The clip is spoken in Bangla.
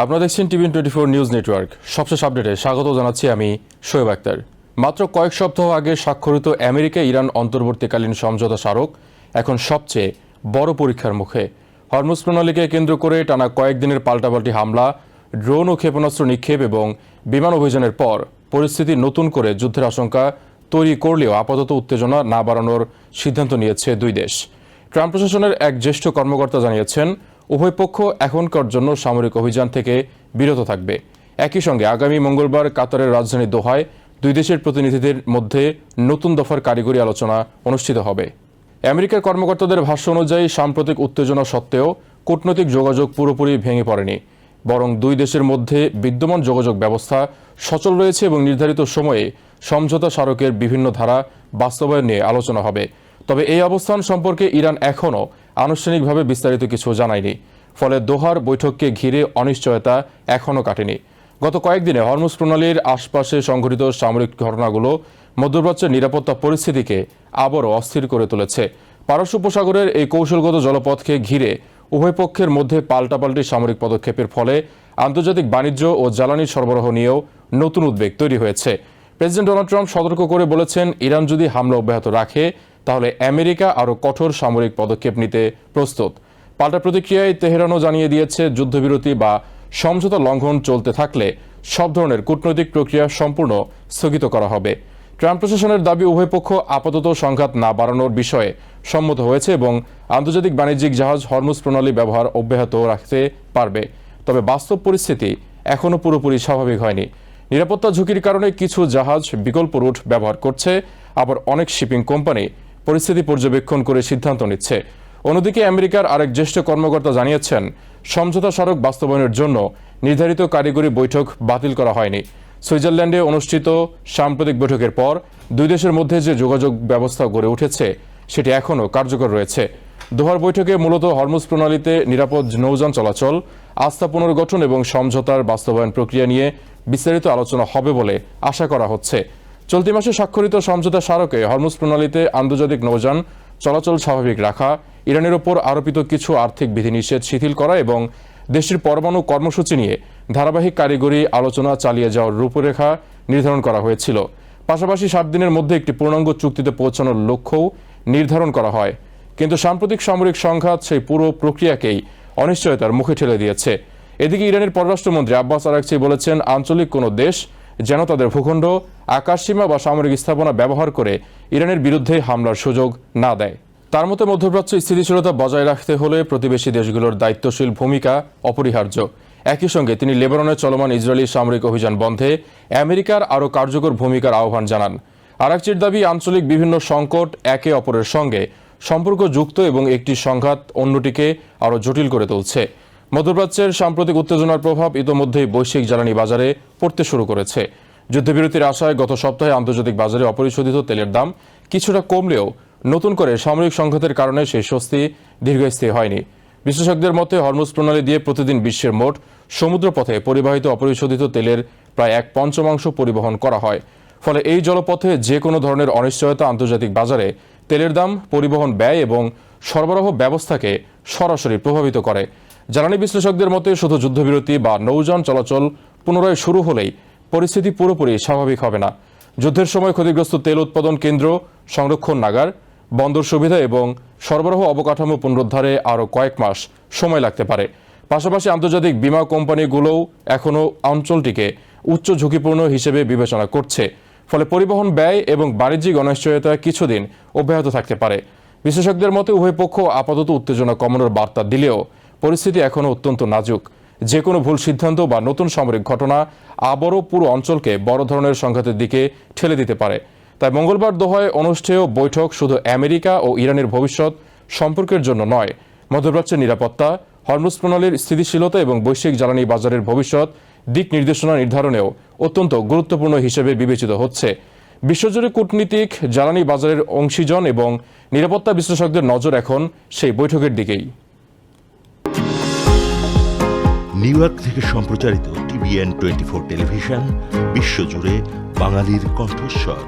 আপনারা দেখছেন TVN24 নিউজ নেটওয়ার্ক। সবশেষ আপডেটে স্বাগত জানাচ্ছি আমি শোয়েব আক্তার। মাত্র কয়েক সপ্তাহ আগে স্বাক্ষরিত আমেরিকা ইরান অন্তর্বর্তীকালীন সমঝোতা স্মারক এখন সবচেয়ে বড় পরীক্ষার মুখে। হরমুজ প্রণালীকে কেন্দ্র করে টানা কয়েকদিনের পাল্টাপাল্টি হামলা, ড্রোন ও ক্ষেপণাস্ত্র নিক্ষেপ এবং বিমান অভিযানের পর পরিস্থিতি নতুন করে যুদ্ধের আশঙ্কা তৈরি করলেও আপাতত উত্তেজনা না বাড়ানোর সিদ্ধান্ত নিয়েছে দুই দেশ। ট্রাম্প প্রশাসনের এক জ্যেষ্ঠ কর্মকর্তা জানিয়েছেন, উভয় পক্ষ এখনকার জন্য সামরিক অভিযান থেকে বিরত থাকবে। একই সঙ্গে আগামী মঙ্গলবার কাতারের রাজধানী দোহায় দুই দেশের প্রতিনিধিদের মধ্যে নতুন দফার কারিগরি আলোচনা অনুষ্ঠিত হবে। আমেরিকার কর্মকর্তাদের ভাষ্য অনুযায়ী সাম্প্রতিক উত্তেজনা সত্ত্বেও কূটনৈতিক যোগাযোগ পুরোপুরি ভেঙে পড়েনি, বরং দুই দেশের মধ্যে বিদ্যমান যোগাযোগ ব্যবস্থা সচল রয়েছে এবং নির্ধারিত সময়ে সমঝোতা স্মারকের বিভিন্ন ধারা বাস্তবায়ন নিয়ে আলোচনা হবে। তবে এই অবস্থান সম্পর্কে ইরান এখনও আনুষ্ঠানিকভাবে বিস্তারিত কিছু জানায়নি। ফলে দোহার বৈঠককে ঘিরে অনিশ্চয়তা এখনও কাটেনি। গত কয়েকদিনে হরমুজ প্রণালীর আশপাশে সংঘটিত সামরিক ঘটনাগুলো মধ্যপ্রাচ্যের নিরাপত্তা পরিস্থিতিকে আবারও অস্থির করে তুলেছে। পারস্য উপসাগরের এই কৌশলগত জলপথকে ঘিরে উভয় পক্ষের মধ্যে পাল্টাপাল্টি সামরিক পদক্ষেপের ফলে আন্তর্জাতিক বাণিজ্য ও জ্বালানি সরবরাহ নিয়েও নতুন উদ্বেগ তৈরি হয়েছে। প্রেসিডেন্ট ডোনাল্ড ট্রাম্প সতর্ক করে বলেছেন, ইরান যদি হামলা অব্যাহত রাখে তাহলে আমেরিকা আরও কঠোর সামরিক পদক্ষেপ নিতে প্রস্তুত। পাল্টা প্রতিক্রিয়ায় তেহরানও জানিয়ে দিয়েছে, যুদ্ধবিরতি বা সমঝোতা লঙ্ঘন চলতে থাকলে সব ধরনের কূটনৈতিক প্রক্রিয়া সম্পূর্ণ স্থগিত করা হবে। ট্রাম্প প্রশাসনের দাবি, উভয় পক্ষ আপাতত সংঘাত না বাড়ানোর বিষয়ে সম্মত হয়েছে এবং আন্তর্জাতিক বাণিজ্যিক জাহাজ হরমুজ প্রণালী ব্যবহার অব্যাহত রাখতে পারবে। তবে বাস্তব পরিস্থিতি এখনও পুরোপুরি স্বাভাবিক হয়নি। নিরাপত্তা ঝুঁকির কারণে কিছু জাহাজ বিকল্প রুট ব্যবহার করছে, আবার অনেক শিপিং কোম্পানি পরিস্থিতি পর্যবেক্ষণ করে সিদ্ধান্ত নিচ্ছে। অন্যদিকে আমেরিকার আরেক জ্যেষ্ঠ কর্মকর্তা জানিয়েছেন, সমঝোতা স্মারক বাস্তবায়নের জন্য নির্ধারিত কারিগরি বৈঠক বাতিল করা হয়নি। সুইজারল্যান্ডে অনুষ্ঠিত সাম্প্রতিক বৈঠকের পর দুই দেশের মধ্যে যে যোগাযোগ ব্যবস্থা গড়ে উঠেছে সেটি এখনও কার্যকর রয়েছে। দোহার বৈঠকে মূলত হরমুজ প্রণালীতে নিরাপদ নৌযান চলাচল, আস্থা পুনর্গঠন এবং সমঝোতার বাস্তবায়ন প্রক্রিয়া নিয়ে বিস্তারিত আলোচনা হবে বলে আশা করা হচ্ছে। চলতি মাসে স্বাক্ষরিত সমঝোতা স্মারকে হরমুজ প্রণালীতে আন্তর্জাতিক নৌযান চলাচল স্বাভাবিক রাখা, ইরানের ওপর আরোপিত কিছু আর্থিক বিধিনিষেধ শিথিল করা এবং দেশটির পরমাণু কর্মসূচি নিয়ে ধারাবাহিক কারিগরি আলোচনা চালিয়ে যাওয়ার রূপরেখা নির্ধারণ করা হয়েছিল। পাশাপাশি 7 দিনের মধ্যে একটি পূর্ণাঙ্গ চুক্তিতে পৌঁছানোর লক্ষ্যও নির্ধারণ করা হয়। কিন্তু সাম্প্রতিক সামরিক সংঘাত সেই পুরো প্রক্রিয়াকেই অনিশ্চয়তার মুখে ঠেলে দিয়েছে। এদিকে ইরানের পররাষ্ট্রমন্ত্রী আব্বাস আরাগচি বলেছেন, আঞ্চলিক কোনো দেশ যেন তাদের ভূখণ্ড, আকাশসীমা বা সামরিক স্থাপনা ব্যবহার করে ইরানের বিরুদ্ধে হামলার সুযোগ না দেয়। তার মতে মধ্যপ্রাচ্যে স্থিতিশীলতা বজায় রাখতে হলে প্রতিবেশী দেশগুলোর দায়িত্বশীল ভূমিকা অপরিহার্য। একই সঙ্গে তিনি লেবাননে চলমান ইসরায়েলি সামরিক অভিযান বন্ধে আমেরিকার আরও কার্যকর ভূমিকার আহ্বান জানান। আরাগচির দাবি, আঞ্চলিক বিভিন্ন সংকট একে অপরের সঙ্গে সম্পর্ক যুক্ত এবং একটি সংঘাত অন্যটিকে আরও জটিল করে তুলছে। মধ্যপ্রাচ্যের সাম্প্রতিক উত্তেজনার প্রভাব ইতোমধ্যেই বৈশ্বিক জ্বালানি বাজারে পড়তে শুরু করেছে। যুদ্ধবিরতির আশায় গত সপ্তাহে আন্তর্জাতিক বাজারে অপরিশোধিত তেলের দাম কিছুটা কমলেও নতুন করে সামরিক সংঘাতের কারণে সেই স্বস্তি দীর্ঘস্থায়ী হয়নি। বিশ্লেষকদের মতে হরমুজ প্রণালী দিয়ে প্রতিদিন বিশ্বের মোট সমুদ্রপথে পরিবাহিত অপরিশোধিত তেলের প্রায় 1/5 পরিবহন করা হয়। ফলে এই জলপথে যে কোনো ধরনের অনিশ্চয়তা আন্তর্জাতিক বাজারে তেলের দাম, পরিবহন ব্যয় এবং সরবরাহ ব্যবস্থাকে সরাসরি প্রভাবিত করে। জ্বালানি বিশ্লেষকদের মতে শুধু যুদ্ধবিরতি বা নৌযান চলাচল পুনরায় শুরু হলেই পরিস্থিতি পুরোপুরি স্বাভাবিক হবে না। যুদ্ধের সময় ক্ষতিগ্রস্ত তেল উৎপাদন কেন্দ্র, সংরক্ষণ নাগার, বন্দর সুবিধা এবং সরবরাহ অবকাঠামো পুনরুদ্ধারে আরও কয়েক মাস সময় লাগতে পারে। পাশাপাশি আন্তর্জাতিক বিমা কোম্পানিগুলোও এখনও অঞ্চলটিকে উচ্চ ঝুঁকিপূর্ণ হিসেবে বিবেচনা করছে। ফলে পরিবহন ব্যয় এবং বাণিজ্যিক অনিশ্চয়তা কিছুদিন অব্যাহত থাকতে পারে। বিশেষজ্ঞদের মতে উভয় পক্ষ আপাতত উত্তেজনা কমানোর বার্তা দিলেও পরিস্থিতি এখনও অত্যন্ত নাজুক। যে কোনো ভুল সিদ্ধান্ত বা নতুন সামরিক ঘটনা আবারও পুরো অঞ্চলকে বড় ধরনের সংঘাতের দিকে ঠেলে দিতে পারে। তাই মঙ্গলবার দোহায় অনুষ্ঠেয় বৈঠক শুধু আমেরিকা ও ইরানের ভবিষ্যৎ সম্পর্কের জন্য নয়, মধ্যপ্রাচ্যের নিরাপত্তা, হরমুজ প্রণালীর স্থিতিশীলতা এবং বৈশ্বিক জ্বালানি বাজারের ভবিষ্যৎ দিক নির্দেশনা নির্ধারণেও অত্যন্ত গুরুত্বপূর্ণ হিসেবে বিবেচিত হচ্ছে। বিশ্বজুড়ে কূটনীতিক, জ্বালানি বাজারের অংশীজন এবং নিরাপত্তা বিশ্লেষকদের নজর এখন সেই বৈঠকের দিকেই। নিউ ইয়র্ক থেকে সম্প্রচারিত TVN24 টেলিভিশন বিশ্বজুড়ে বাঙালির কণ্ঠস্বর।